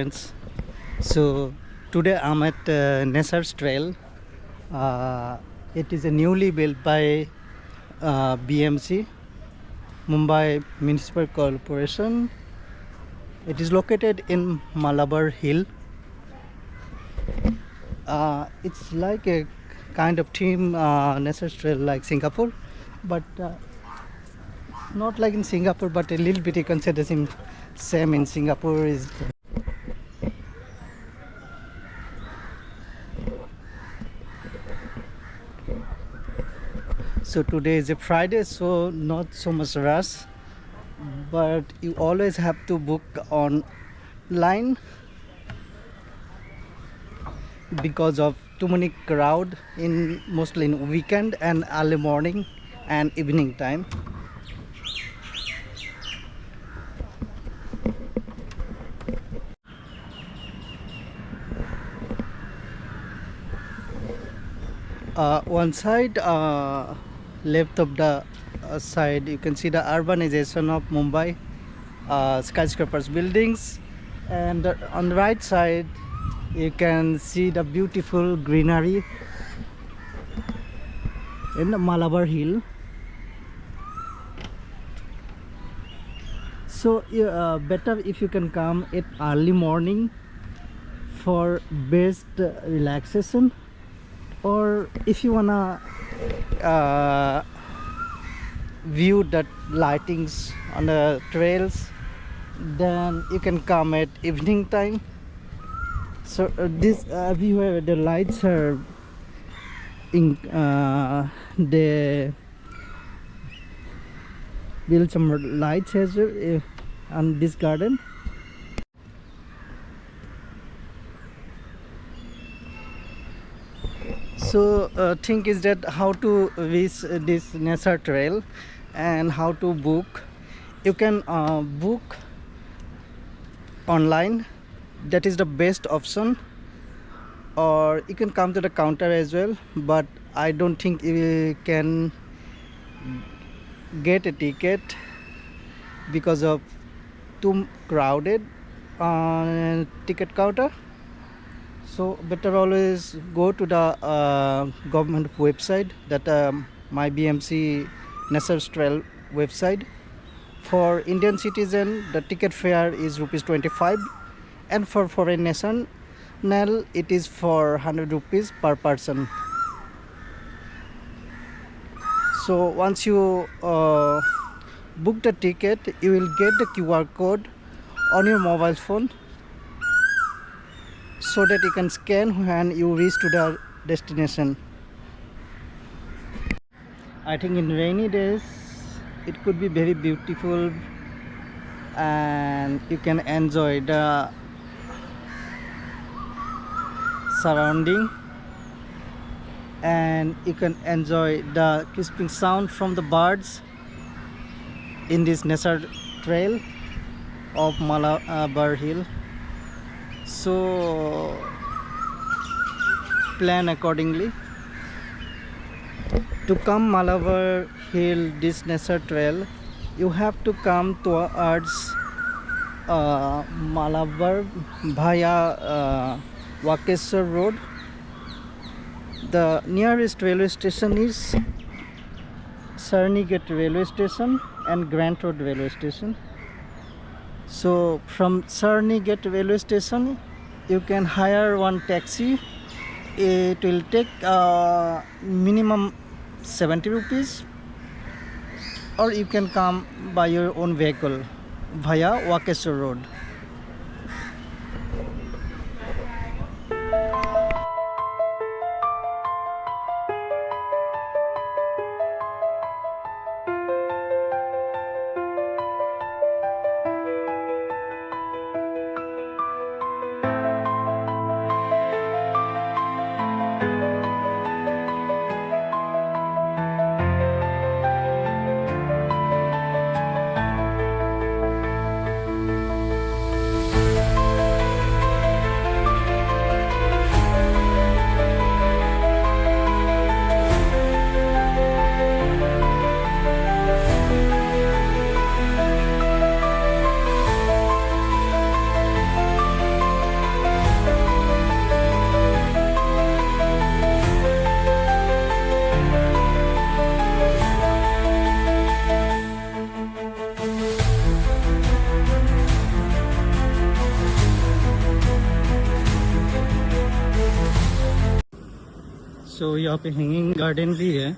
friends. So today I'm at Nesar's Trail. It is a newly built by BMC, Mumbai Municipal Corporation. It is located in Malabar Hill. It's like a kind of team Nesar's Trail like Singapore, but not like in Singapore, but a little bit you consider same in Singapore is. So today is a Friday, so not so much rush, but you always have to book online because of too many crowd in mostly in weekend and early morning and evening time. One side left of the side you can see the urbanization of Mumbai, skyscrapers, buildings, and on the right side you can see the beautiful greenery in the Malabar Hill. So better if you can come at early morning for best relaxation, or if you wanna view the lightings on the trails, then you can come at evening time. So this everywhere the lights are in they build some lights as well on this garden. So thing is that how to reach this Nesar Trail and how to book. You can book online, that is the best option, or you can come to the counter as well, but I don't think you can get a ticket because of too crowded ticket counter. So better always go to the government website, that my BMC Nesar's Trail website. For Indian citizen the ticket fare is rupees 25, and for foreign national it is for 100 rupees per person. So once you book the ticket, you will get the QR code on your mobile phone, so that you can scan when you reach to the destination. I think in rainy days it could be very beautiful, and you can enjoy the surrounding, and you can enjoy the crisping sound from the birds in this Nesar Trail of Malabar Hill. So plan accordingly. To come Malabar Hill, this Nesar Trail, you have to come towards Malabar via Wakeswar Road. The nearest railway station is Sarni Gate Railway Station and Grant Road Railway Station. So from Sarni Gate Railway Station you can hire one taxi. It will take minimum 70 rupees, or you can come by your own vehicle via Wakeswar Road. सो यहाँ पे hanging garden भी है।